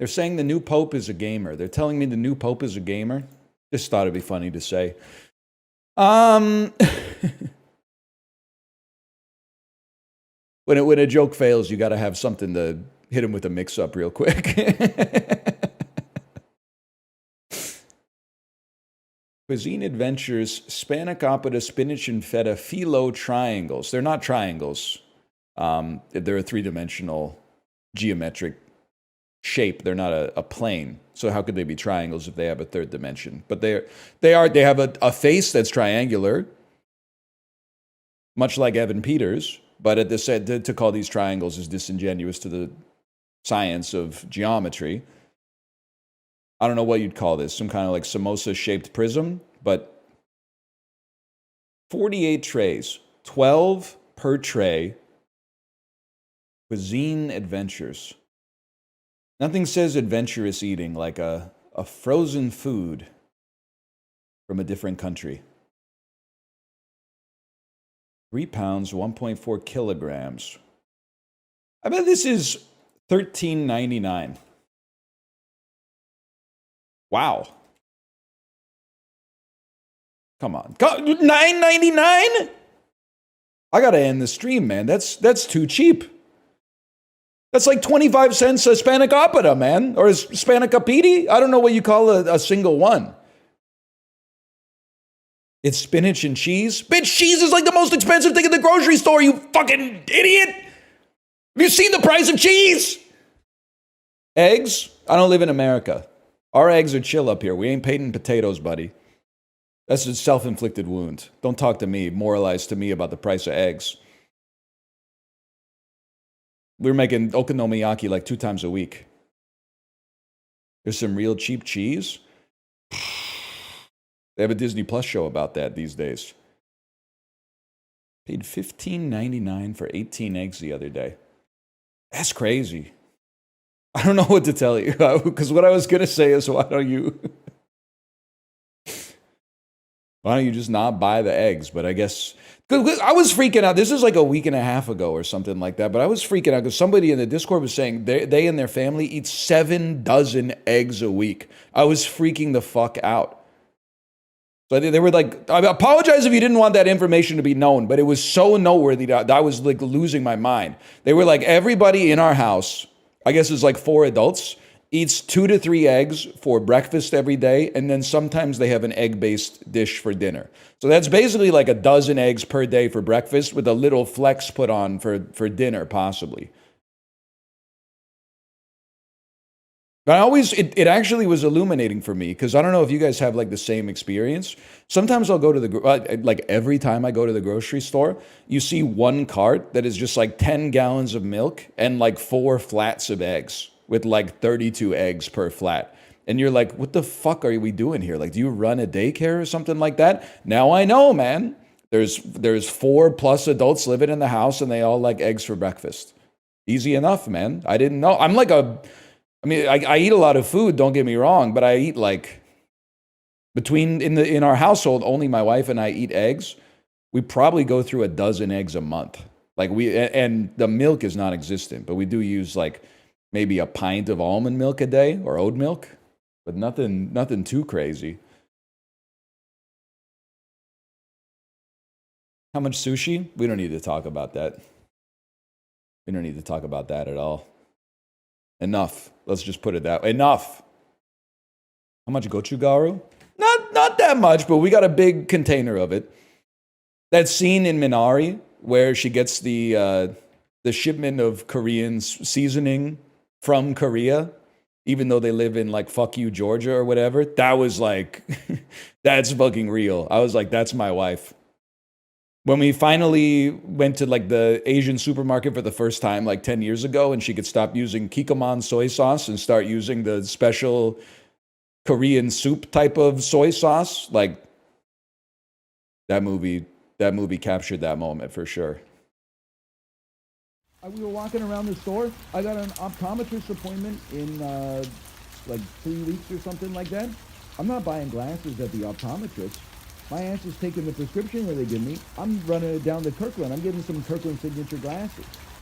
They're saying the new pope is a gamer. They're telling me the new pope is a gamer. Just thought it'd be funny to say. When a joke fails, you got to have something to hit him with a mix-up real quick. Cuisine Adventures, spanakopita, spinach, and feta phyllo triangles. They're not triangles. They're a three-dimensional geometric shape. They're not a plane. So how could they be triangles if they have a third dimension? But they have a face that's triangular, much like Evan Peters. But to call these triangles is disingenuous to the science of geometry. I don't know what you'd call this, some kind of like samosa-shaped prism, but 48 trays, 12 per tray. Cuisine Adventures. Nothing says adventurous eating like a frozen food from a different country. 3 pounds, 1.4 kilograms. I bet this is $13.99. Wow. Come on. $9.99? I gotta end the stream, man. That's too cheap. That's like 25 cents a spanakopita, man. Or a spanakopiti? I don't know what you call a single one. It's spinach and cheese. Bitch, cheese is like the most expensive thing in the grocery store, you fucking idiot. Have you seen the price of cheese? Eggs? I don't live in America. Our eggs are chill up here. We ain't painting potatoes, buddy. That's a self-inflicted wound. Don't talk to me, moralize to me about the price of eggs. We're making okonomiyaki like 2 times a week. There's some real cheap cheese. They have a Disney Plus show about that these days. Paid $15.99 for 18 eggs the other day. That's crazy. I don't know what to tell you, because what I was going to say is, why don't you just not buy the eggs? But I guess, I was freaking out. This is like a week and a half ago or something like that, but I was freaking out because somebody in the Discord was saying they and their family eat 7 dozen eggs a week. I was freaking the fuck out. So they were like, I apologize if you didn't want that information to be known, but it was so noteworthy that I was like losing my mind. They were like, everybody in our house, I guess it's like 4 adults, eats 2 to 3 eggs for breakfast every day, and then sometimes they have an egg-based dish for dinner. So that's basically like a dozen eggs per day for breakfast with a little flex put on for dinner, possibly. But it actually was illuminating for me, because I don't know if you guys have like the same experience. Sometimes I'll go to like every time I go to the grocery store, you see one cart that is just like 10 gallons of milk and like 4 flats of eggs with like 32 eggs per flat. And you're like, what the fuck are we doing here? Like, do you run a daycare or something like that? Now I know, man. There's 4+ adults living in the house and they all like eggs for breakfast. Easy enough, man. I didn't know. I eat a lot of food, don't get me wrong, but I eat like in our household, only my wife and I eat eggs. We probably go through a dozen eggs a month. And the milk is non-existent, but we do use like maybe a pint of almond milk a day or oat milk, but nothing too crazy. How much sushi? We don't need to talk about that. We don't need to talk about that at all. Enough. Let's just put it that way. Enough. How much gochugaru? Not that much, but we got a big container of it. That scene in Minari where she gets the shipment of Korean seasoning from Korea, even though they live in like fuck you Georgia or whatever. That was like, that's fucking real. I was like, that's my wife. When we finally went to like the Asian supermarket for the first time like 10 years ago, and she could stop using Kikkoman soy sauce and start using the special Korean soup type of soy sauce, like that movie captured that moment for sure. We were walking around the store. I got an optometrist appointment in like 3 weeks or something like that. I'm not buying glasses at the optometrist. My ass is taking the prescription that they give me. I'm running it down to Kirkland. I'm getting some Kirkland signature glasses.